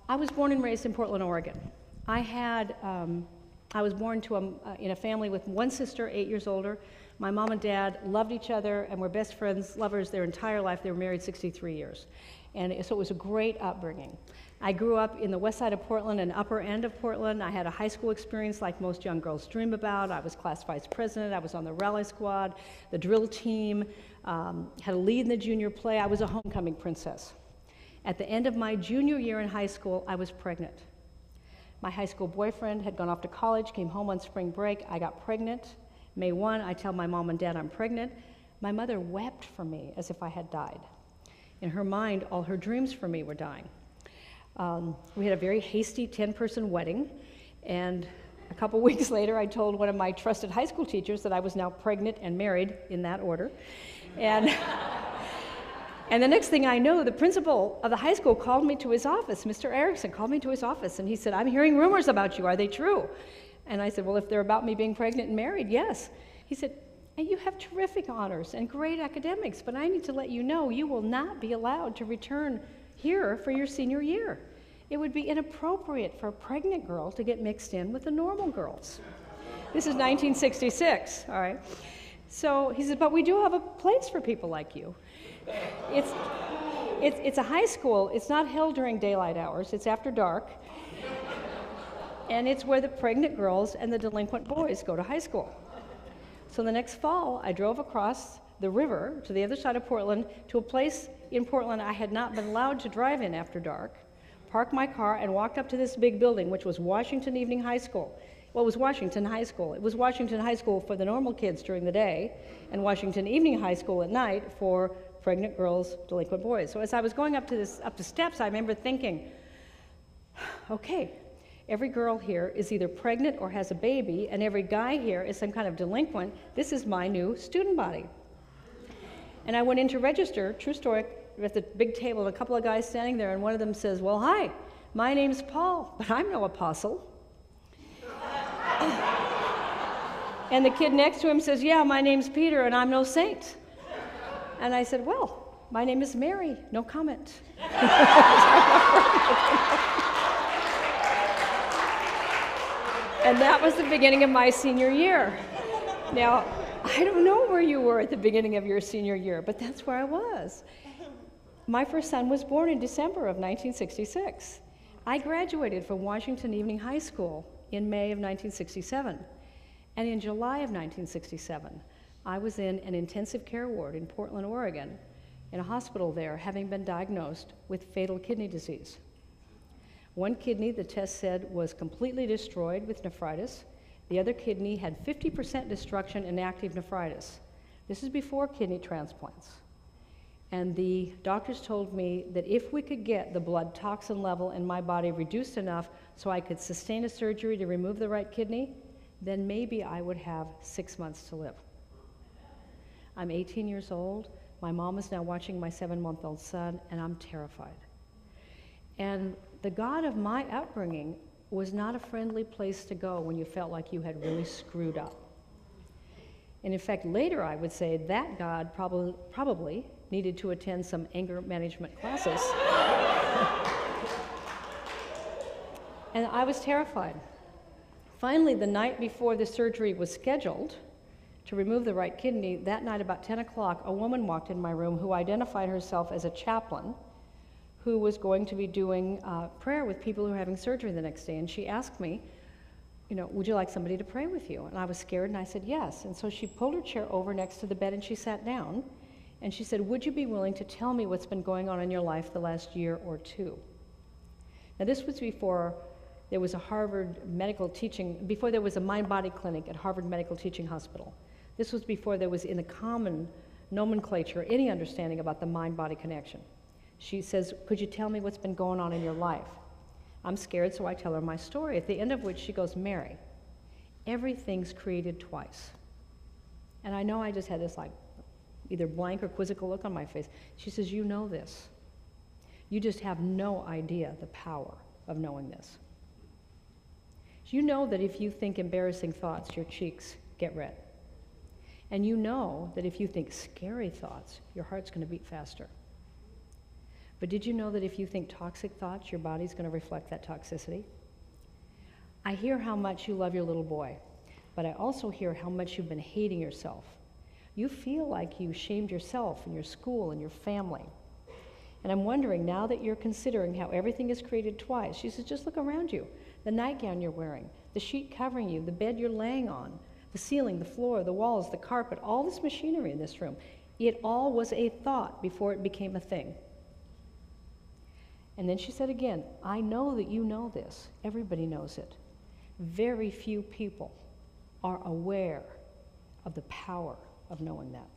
I was born and raised in Portland, Oregon. I was born in a family with one sister, 8 years older. My mom and dad loved each other and were best friends, lovers their entire life. They were married 63 years. And so it was a great upbringing. I grew up in the west side of Portland and upper end of Portland. I had a high school experience like most young girls dream about. I was class vice president. I was on the rally squad, the drill team, had a lead in the junior play. I was a homecoming princess. At the end of my junior year in high school, I was pregnant. My high school boyfriend had gone off to college, came home on spring break. I got pregnant. May 1, I tell my mom and dad I'm pregnant. My mother wept for me as if I had died. In her mind, all her dreams for me were dying. We had a very hasty 10-person wedding, and a couple weeks later, I told one of my trusted high school teachers that I was now pregnant and married in that order. And the next thing I know, the principal of the high school called me to his office. Mr. Erickson called me to his office, and he said, "I'm hearing rumors about you. Are they true?" And I said, "Well, if they're about me being pregnant and married, yes." He said, "And you have terrific honors and great academics, but I need to let you know you will not be allowed to return here for your senior year. It would be inappropriate for a pregnant girl to get mixed in with the normal girls." This is 1966, all right? So he said, "But we do have a place for people like you. It's a high school. It's not held during daylight hours. It's after dark. And it's where the pregnant girls and the delinquent boys go to high school." So the next fall, I drove across the river to the other side of Portland to a place in Portland I had not been allowed to drive in after dark, parked my car, and walked up to this big building, which was Washington Evening High School. Well, it was Washington High School. It was Washington High School for the normal kids during the day, and Washington Evening High School at night for pregnant girls, delinquent boys. So as I was going up the steps, I remember thinking, okay, every girl here is either pregnant or has a baby, and every guy here is some kind of delinquent. This is my new student body. And I went in to register, true story, at the big table, and a couple of guys standing there, and one of them says, "Well, hi, my name's Paul, but I'm no apostle." And the kid next to him says, "Yeah, my name's Peter, and I'm no saint." And I said, "Well, my name is Mary, no comment." And that was the beginning of my senior year. Now, I don't know where you were at the beginning of your senior year, but that's where I was. My first son was born in December of 1966. I graduated from Washington Evening High School in May of 1967. And in July of 1967, I was in an intensive care ward in Portland, Oregon, in a hospital there, having been diagnosed with fatal kidney disease. One kidney, the test said, was completely destroyed with nephritis. The other kidney had 50% destruction and active nephritis. This is before kidney transplants. And the doctors told me that if we could get the blood toxin level in my body reduced enough so I could sustain a surgery to remove the right kidney, then maybe I would have 6 months to live. I'm 18 years old. My mom is now watching my 7-month-old son, and I'm terrified. And the God of my upbringing was not a friendly place to go when you felt like you had really screwed up. And in fact, later I would say that God probably needed to attend some anger management classes. And I was terrified. Finally, the night before the surgery was scheduled to remove the right kidney, that night about 10 o'clock, a woman walked in my room who identified herself as a chaplain who was going to be doing prayer with people who were having surgery the next day. And she asked me, "Would you like somebody to pray with you?" And I was scared, and I said yes. And so she pulled her chair over next to the bed, and she sat down. And she said, "Would you be willing to tell me what's been going on in your life the last year or two?" Now, this was before there was a before there was a mind-body clinic at Harvard Medical Teaching Hospital. This was before there was in the common nomenclature any understanding about the mind-body connection. She says, "Could you tell me what's been going on in your life?" I'm scared, so I tell her my story, at the end of which she goes, "Mary, everything's created twice." And I know I just had this either blank or quizzical look on my face. She says, "You know this. You just have no idea the power of knowing this. You know that if you think embarrassing thoughts, your cheeks get red. And you know that if you think scary thoughts, your heart's going to beat faster. But did you know that if you think toxic thoughts, your body's going to reflect that toxicity? I hear how much you love your little boy, but I also hear how much you've been hating yourself. You feel like you shamed yourself and your school and your family. And I'm wondering, now that you're considering how everything is created twice, she says, just look around you. The nightgown you're wearing, the sheet covering you, the bed you're laying on, the ceiling, the floor, the walls, the carpet, all this machinery in this room. It all was a thought before it became a thing. And then she said again, I know that you know this. Everybody knows it. Very few people are aware of the power of knowing that.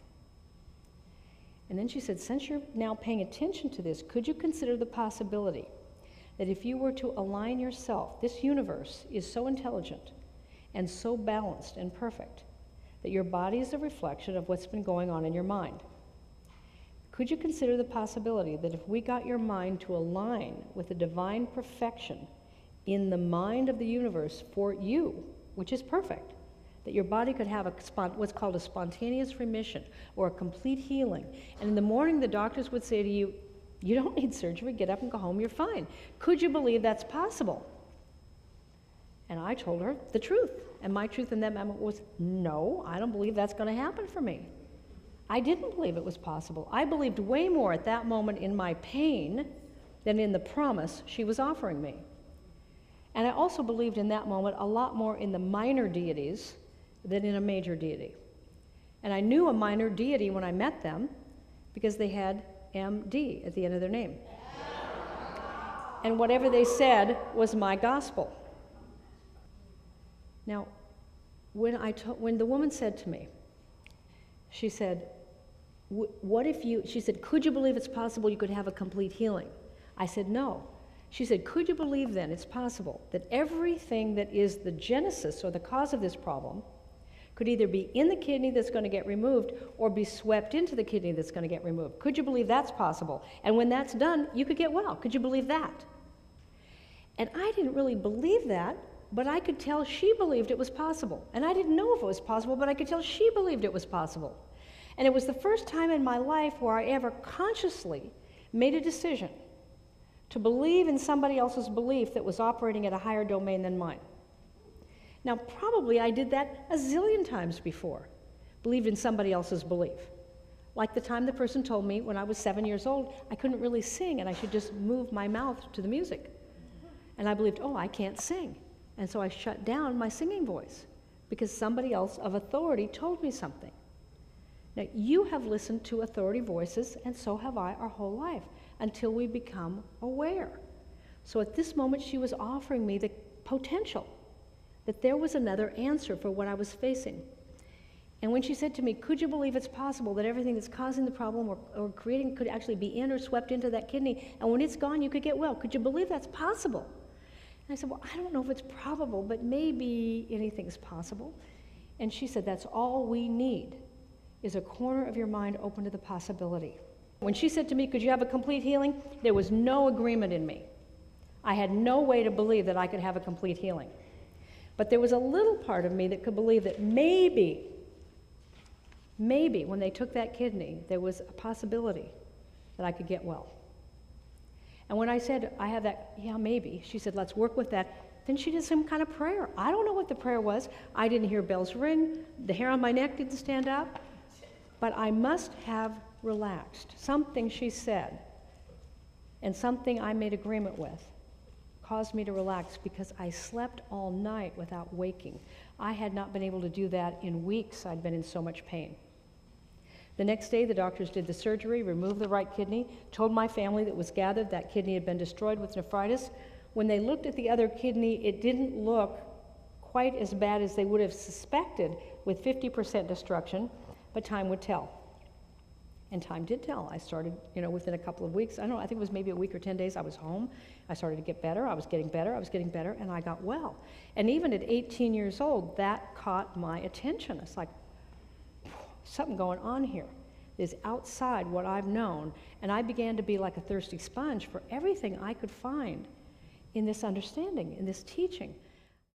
And then she said, since you're now paying attention to this, could you consider the possibility that if you were to align yourself, this universe is so intelligent and so balanced and perfect that your body is a reflection of what's been going on in your mind. Could you consider the possibility that if we got your mind to align with the divine perfection in the mind of the universe for you, which is perfect, that your body could have what's called a spontaneous remission or a complete healing. And in the morning, the doctors would say to you, you don't need surgery, get up and go home, you're fine. Could you believe that's possible? And I told her the truth. And my truth in that moment was, no, I don't believe that's going to happen for me. I didn't believe it was possible. I believed way more at that moment in my pain than in the promise she was offering me. And I also believed in that moment a lot more in the minor deities than in a major deity. And I knew a minor deity when I met them because they had MD at the end of their name. And whatever they said was my gospel. Now, when the woman said to me, she said, what if you, she said, could you believe it's possible you could have a complete healing? I said, no. She said, could you believe then it's possible that everything that is the genesis or the cause of this problem could either be in the kidney that's going to get removed or be swept into the kidney that's going to get removed? Could you believe that's possible? And when that's done, you could get well. Could you believe that? And I didn't really believe that, but I could tell she believed it was possible. And I didn't know if it was possible, but I could tell she believed it was possible. And it was the first time in my life where I ever consciously made a decision to believe in somebody else's belief that was operating at a higher domain than mine. Now, probably I did that a zillion times before, believed in somebody else's belief. Like the time the person told me when I was 7 years old, I couldn't really sing and I should just move my mouth to the music. And I believed, oh, I can't sing. And so I shut down my singing voice because somebody else of authority told me something. Now, you have listened to authority voices, and so have I our whole life, until we become aware. So at this moment, she was offering me the potential that there was another answer for what I was facing. And when she said to me, could you believe it's possible that everything that's causing the problem or creating could actually be in or swept into that kidney, and when it's gone, you could get well? Could you believe that's possible? And I said, well, I don't know if it's probable, but maybe anything's possible. And she said, that's all we need, is a corner of your mind open to the possibility. When she said to me, could you have a complete healing? There was no agreement in me. I had no way to believe that I could have a complete healing. But there was a little part of me that could believe that maybe when they took that kidney, there was a possibility that I could get well. And when I said, I have that, yeah, maybe, she said, let's work with that. Then she did some kind of prayer. I don't know what the prayer was. I didn't hear bells ring. The hair on my neck didn't stand up. But I must have relaxed. Something she said and something I made agreement with caused me to relax because I slept all night without waking. I had not been able to do that in weeks. I'd been in so much pain. The next day, the doctors did the surgery, removed the right kidney, told my family that was gathered that kidney had been destroyed with nephritis. When they looked at the other kidney, it didn't look quite as bad as they would have suspected with 50% destruction, but time would tell. And time did tell. I started, within a couple of weeks, I think it was maybe a week or 10 days, I was home. I started to get better, I was getting better, and I got well. And even at 18 years old, that caught my attention. It's like, something going on here is outside what I've known. And I began to be like a thirsty sponge for everything I could find in this understanding, in this teaching.